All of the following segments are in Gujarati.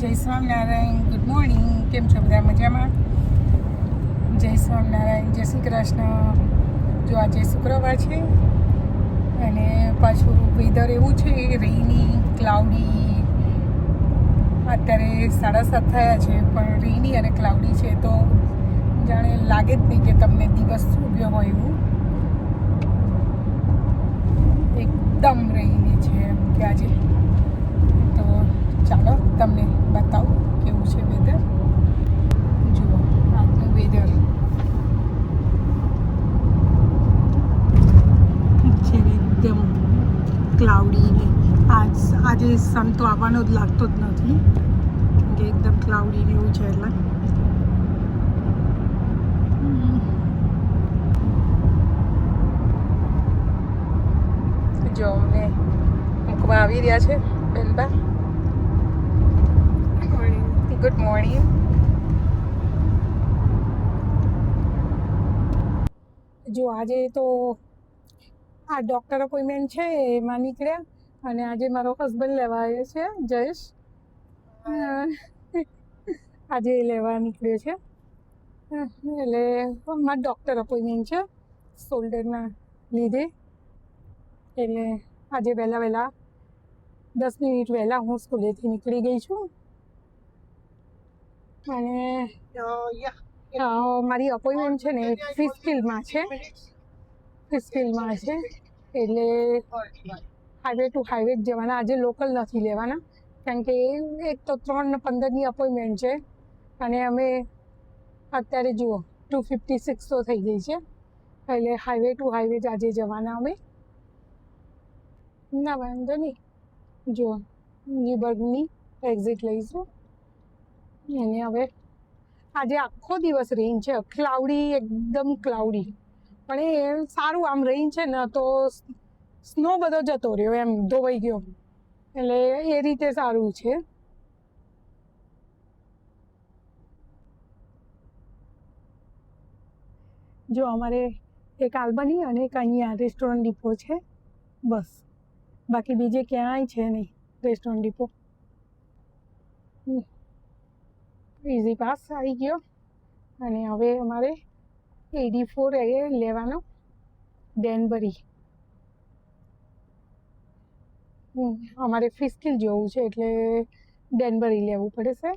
જય સ્વામિનારાયણ. Good morning. કેમ છો બધા? મજામાં? જય સ્વામિનારાયણ. જય શ્રી કૃષ્ણ. જો આજે શુક્રવાર છે અને પાછું વેધર એવું છે, રેઇની, ક્લાઉડી. અત્યારે 7:30 થયા છે પણ રેઇની અને ક્લાઉડી છે, તો જાણે લાગે જ નહીં કે તમને દિવસ ઉગ્યો હોય એવું. એકદમ રેઇની છે એમ કે આજે. તો ચાલો તમને બતાવું કેવું છે વેધર. જુઓ આજનું વેધર છે એકદમ ક્લાઉડી ને આજે સન તો આવવાનો જ લાગતો જ નથી, કે એકદમ ક્લાઉડી ને એવું છે. એટલે જો અમને મૂકવા આવી રહ્યા છે બેનબા. Good morning. જો આજે તો આ ડૉક્ટર અપોઇન્ટમેન્ટ છે એમાં નીકળ્યા, અને આજે મારો હસબન્ડ લેવા આવ્યો છે, જયેશ. આજે લેવા નીકળ્યો છે. એટલે મારા ડૉક્ટર અપોઇન્ટમેન્ટ છે શોલ્ડરના લીધે, એટલે આજે વહેલા 10 મિનિટ વહેલા હું સ્કૂલેથી નીકળી ગઈ છું. અને મારી અપોઇન્ટમેન્ટ છે ને ફિસ્કિલમાં છે, એટલે હાઈવે ટુ હાઈવે જવાના. આજે લોકલ નથી લેવાના, કારણ કે એક તો 3:15ની અપોઇન્ટમેન્ટ છે, અને અમે અત્યારે જુઓ 2:56 તો થઈ ગઈ છે, એટલે હાઈવે ટુ હાઈવે જ આજે જવાના અમે. ના વાંધો નહીં. જુઓ ન્યુબર્ગની એક્ઝિટ લઈશું. અને હવે આજે આખો દિવસ રેઇન છે, ક્લાઉડી, એકદમ ક્લાઉડી. પણ એ સારું, આમ રેઇન છે ને તો સ્નો બધો જતો રહ્યો, એમ ધોવાઈ ગયો, એટલે એ રીતે સારું છે. જો અમારે એક આલ્બની અને એક અહીંયા રેસ્ટોરન્ટ ડીપો છે, બસ. બાકી બીજે ક્યાંય છે નહીં રેસ્ટોરન્ટ ડીપો. ઇઝી પાસ આવી ગયો, અને હવે અમારે AD4 લેવાનો, ડેનબરી. અમારે ફિસ્કિલ જવું છે એટલે ડેનબરી લેવું પડશે.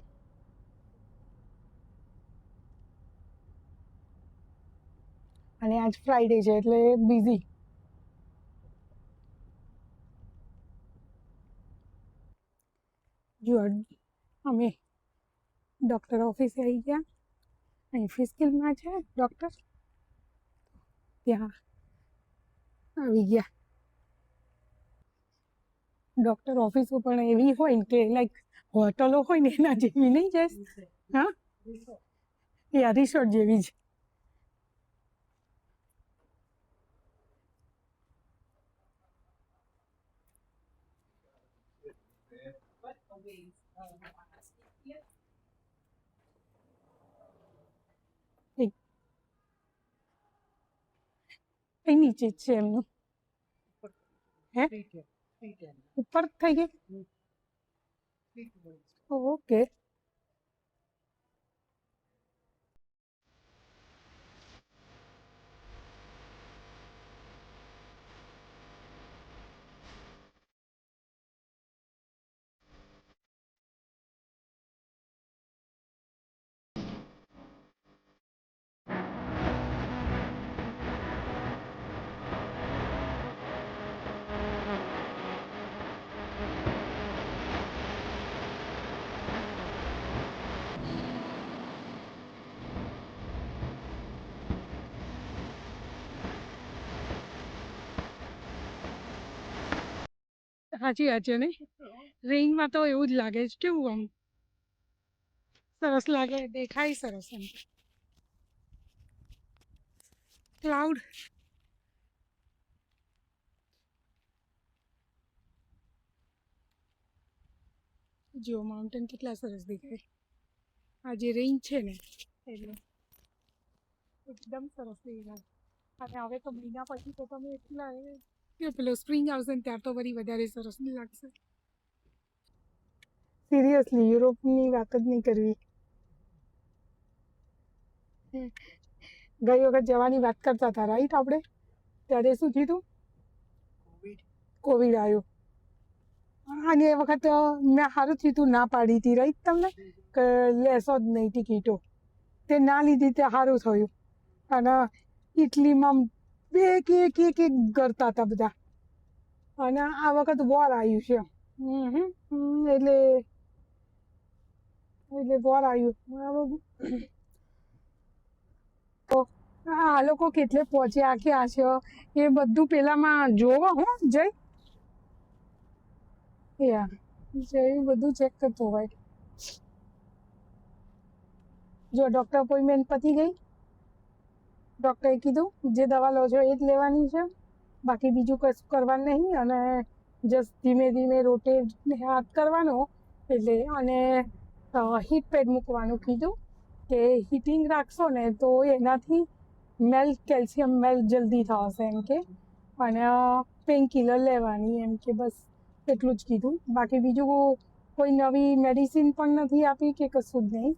અને આજ ફ્રાઈડે છે એટલે બિઝી. જો અમે ડૉક્ટર ઓફિસે આવી ગયા. અહીં ફિસ્કિલમાં છે ડૉક્ટર, ત્યાં આવી ગયા. ડૉક્ટર ઓફિસો પણ એવી હોય ને કે લાઈક હોટલો હોય ને એના જેવી નહીં જાય. હા, યા રિસોર્ટ જેવી જ. કઈ નીચે જ છે એમનું. હે, ઉપર થઈ ગઈ. ઓકે. સાચી વાત છે ને, રેઇનમાં તો એવું જ લાગે છે. કેવું આમ સરસ લાગે, દેખાય સરસ એમ. ક્લાઉડ જો માઉન્ટેન કેટલા સરસ દેખાય. આજે રેઇન છે ને એટલે એકદમ સરસ દેખાય. અને હવે તો મહિના પછી તો તમે એટલા પેલો સ્પ્રિંગ આવશે ને ત્યાર તો વળી વધારે સરસ લાગશે. સિરિયસલી યુરોપની વાત જ નહીં કરવી. ગઈ વખત જવાની વાત કરતા હતા રાઈટ આપણે, ત્યારે શું થયું હતું? કોવિડ આવ્યો. અને એ વખત મેં સારું થયું હતું ના પાડી હતી રાઈટ તમને, કે લેશો જ નહીં ટિકિટો. તે ના લીધી તે સારું થયું. અને ઇટલીમાં એક કરતા હતા બધા. અને આ વખત વોર આવ્યું છે. એટલે વોર આવ્યું. તો આ લોકો કેટલે પહોંચ્યા ક્યાં છે એ બધું પેલામાં જોવો હો જય બધું ચેક કરતો હોય. જો ડૉક્ટર અપોઇન્ટમેન્ટ પતી ગઈ, ડૉક્ટરે કીધું જે દવા લો છો એ જ લેવાની છે, બાકી બીજું કશું કરવાનું નહીં. અને જસ્ટ ધીમે ધીમે રોટેટ હાથ કરવાનો એટલે, અને હીટ પેડ મૂકવાનું કીધું કે હીટિંગ રાખશો ને તો એનાથી કેલ્શિયમ મેલ્ટ જલ્દી થશે એમ કે. અને પેઇન કિલર લેવાની એમ કે. બસ એટલું જ કીધું. બાકી બીજું કોઈ નવી મેડિસિન પણ નથી આપી કે કશું જ નહીં.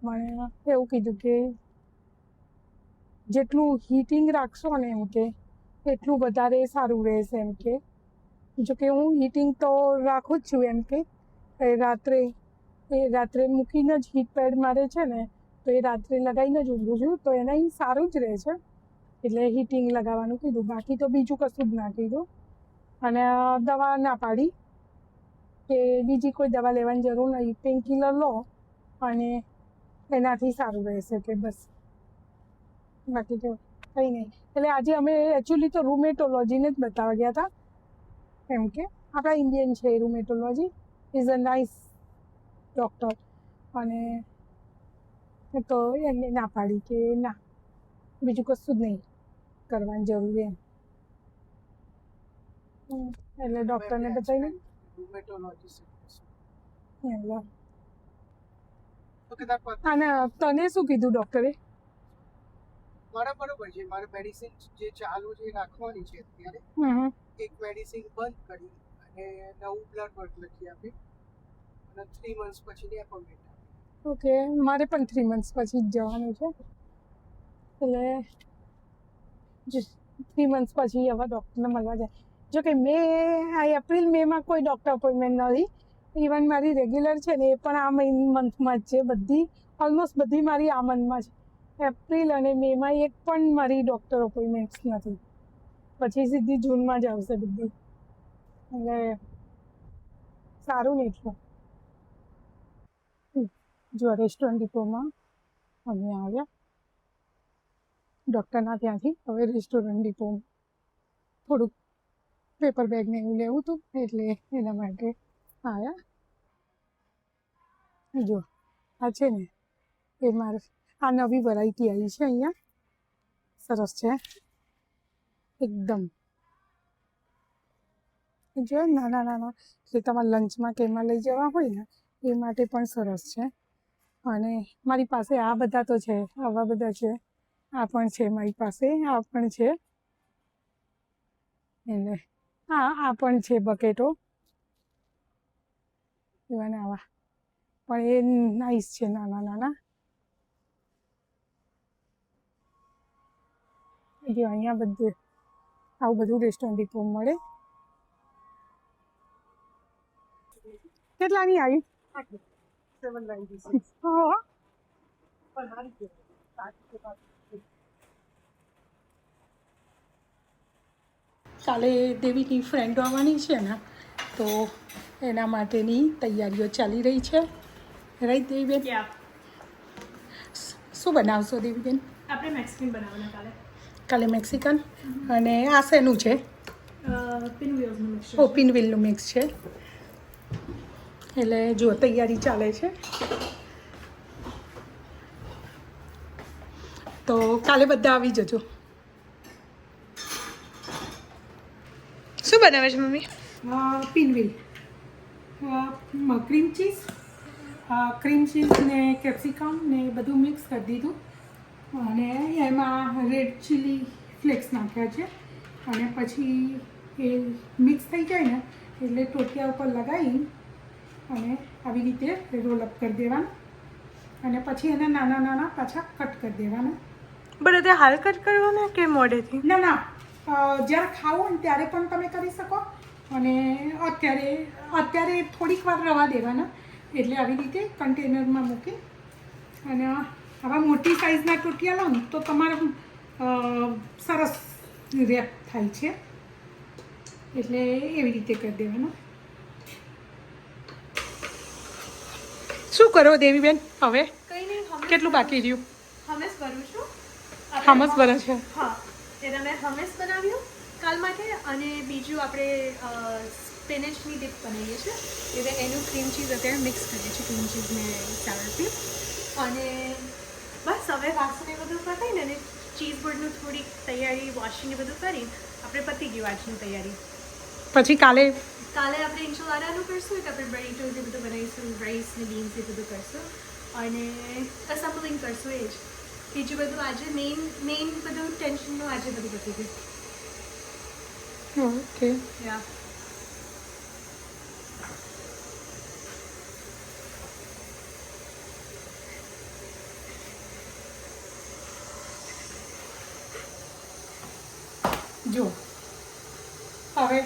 મને એવું કીધું કે જેટલું હીટિંગ રાખશો ને એમ કે એટલું વધારે સારું રહેશે એમ કે. જોકે હું હીટિંગ તો રાખું જ છું એમ કે. રાત્રે મૂકીને જ હીટ પેડ મારે છે ને, તો એ રાત્રે લગાવીને જ ઊંઘું છું, તો એના સારું જ રહે છે. એટલે હીટિંગ લગાવવાનું કીધું, બાકી તો બીજું કશું જ ના કીધું. અને દવા ના પાડી કે બીજી કોઈ દવા લેવાની જરૂર નહીં, પેઇન કિલર લો અને એનાથી સારું રહેશે કે બસ. બાકી તો કંઈ નહીં. એટલે આજે અમે એકચ્યુઅલી તો રૂમેટોલોજીને જ બતાવવા ગયા હતા એમ કે. આપણા ઇન્ડિયન છે રૂમેટોલોજી, ઇઝ અ નાઇસ ડૉક્ટર. અને તો એમને ના પાડી કે ના બીજું કશું જ નહીં કરવાની જરૂર એમ. એટલે ડૉક્ટરને બતાવીને અને તને શું કીધું ડૉક્ટરે? મારા બરોબર છે, મારે મેડિસિન જે ચાલુ છે રાખવાની છે અત્યારે. એક મેડિસિન બંધ કરી અને નવું બ્લડ વર્ક લખી આપી અને 3 months પછીની એપોઇન્ટમેન્ટ આપી. ઓકે, મારે પણ 3 months પછી જ જવાનું છે. એટલે 3 months પછી હવે ડૉક્ટરને મળવા જાય. જોકે એપ્રિલ મેમાં કોઈ ડૉક્ટર અપોઇન્ટમેન્ટ નથી. ઇવન મારી રેગ્યુલર છે ને એ પણ આ મંથમાં જ છે. બધી ઓલમોસ્ટ બધી મારી આ મંથમાં છે. એપ્રિલ અને મેમાં એક પણ મારી ડૉક્ટર અપોઇન્ટમેન્ટ્સ નથી. પછી સીધી જૂનમાં જ આવશે બધી. એટલે સારું ને એટલું. જો રેસ્ટોરન્ટ ડિપોમાં અમે આવ્યા ડૉક્ટરના ત્યાંથી. હવે રેસ્ટોરન્ટ ડિપોમાં થોડુંક પેપર બેગ ને એવું લેવું હતું એટલે એના માટે આવ્યા. જો આ છે ને એ મારે આ નવી વેરાયટી આવી છે અહીંયા. સરસ છે એકદમ. જો નાના જે તમારે લંચમાં કે એમાં લઈ જવા હોય ને એ માટે પણ સરસ છે. અને મારી પાસે આ બધા તો છે, આવા બધા છે. આ પણ છે મારી પાસે, આ પણ છે. એટલે આ પણ છે બકેટો એવા આવા પણ એ નાઈસ છે, નાના. જો અહીંયા બધું આવું બધું રેસ્ટોરન્ટ ડિપો મળે. કેટલાની આવી? 796. કાલે દેવીની ફ્રેન્ડો આવવાની છે ને, તો એના માટેની તૈયારીઓ ચાલી રહી છે. રાઈટ દેવીબેન? શું બનાવશો દેવીબેન? આપણે મેક્સિકન બનાવવાના કાલે મેક્સિકન. અને આ શેનું છે? પિનવ્હીલનું મિક્સ. ઓ પિનવ્હીલનું મિક્સ છે. એટલે જો તૈયારી ચાલે છે. તો કાલે બધા આવી જજો. શું બનાવે છે મમ્મી? પિનવ્હીલ, ક્રીમ ચીઝ ને કેપ્સિકમ ને બધું મિક્સ કરી દીધું. અને એમાં રેડ ચીલી ફ્લેક્સ નાખ્યા છે. અને પછી એ મિક્સ થઈ જાય ને એટલે ટોટિયા ઉપર લગાવી અને આવી રીતે રોલ અપ કરી દેવાના અને પછી એને નાના નાના પાછા કટ કરી દેવાના. બરાબર હાલ કટ કરવાના કે મોડેથી? ના ના જ્યારે ખાવું હોય ને ત્યારે પણ તમે કરી શકો અને અત્યારે થોડીક વાર રવા દેવાના. એટલે આવી રીતે કન્ટેનરમાં મૂકી અને આવા મોટી સાઇઝના ટોટિયા લો ને તો તમારે સરસ રેપ થાય છે. એટલે એવી રીતે કરી દેવાના. શું કરો દેવીબેન હવે? કંઈ નહીં, કેટલું બાકી રહ્યું? હમેસ ભરું છું. હમસ બને છે. હા, એટલે મેં હમેસ બનાવ્યું કાલ માટે અને બીજું આપણે સ્પિનેચની ડીપ બનાવીએ છીએ. એટલે એનું ક્રીમ ચીઝ અત્યારે મિક્સ કરીએ છીએ, ક્રીમ ચીઝ ને સેલડથી. અને બસ હવે વાસણ એ બધું પતાવીને અને ચીઝ બોર્ડનું થોડીક તૈયારી વોશિંગ એ બધું કરી આપણે પતી ગયું આજની તૈયારી. પછી કાલે આપણે ઇન્શોલાડાનું કરશું એટલે આપણે બરીટોઝ એ બધું બનાવીશું, રાઈસ ને બીન્સ એ બધું કરશું અને અસેમ્બલિંગ કરશું. એ જ બીજું બધું આજે મેઇન બધું ટેન્શનનું આજે બધું પતી ગયું. ઓકે. યા જો હવે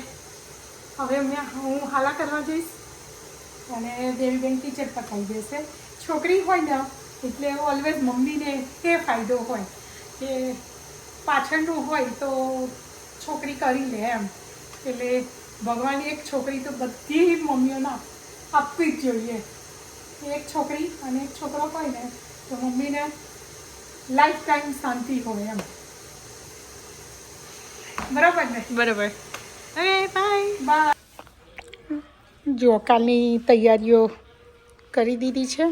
હું હાલા કરવા જઈશ અને દેવીબેન કિચન પકાવી દેશે. છોકરી હોય ને એટલે ઓલવેઝ મમ્મીને એ ફાયદો હોય કે પાછળનું હોય તો છોકરી કરી લે એમ. એટલે ભગવાન એક છોકરી તો બધી મમ્મીઓને આપવી જ જોઈએ. એક છોકરી અને એક છોકરો હોય ને તો મમ્મીને લાઈફ ટાઈમ શાંતિ હોય એમ. બરાબર ને? બરાબર. Okay bye. બાય. જો કાલની તૈયારીઓ કરી દીધી છે.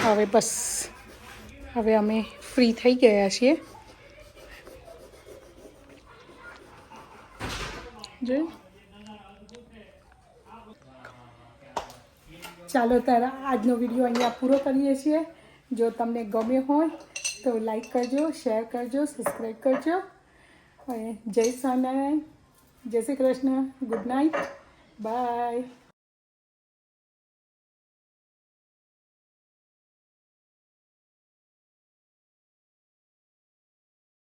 હવે બસ હવે અમે ફ્રી થઈ ગયા છીએ. જો ચાલો તારા આજનો વિડીયો અહીંયા પૂરો કરીએ છીએ. જો તમને ગમે હોય તો લાઈક કરજો, શેર કરજો, સબસ્ક્રાઈબ કરજો. જય સ્વામિનારાયણ, જય Shri Krishna, good night, by.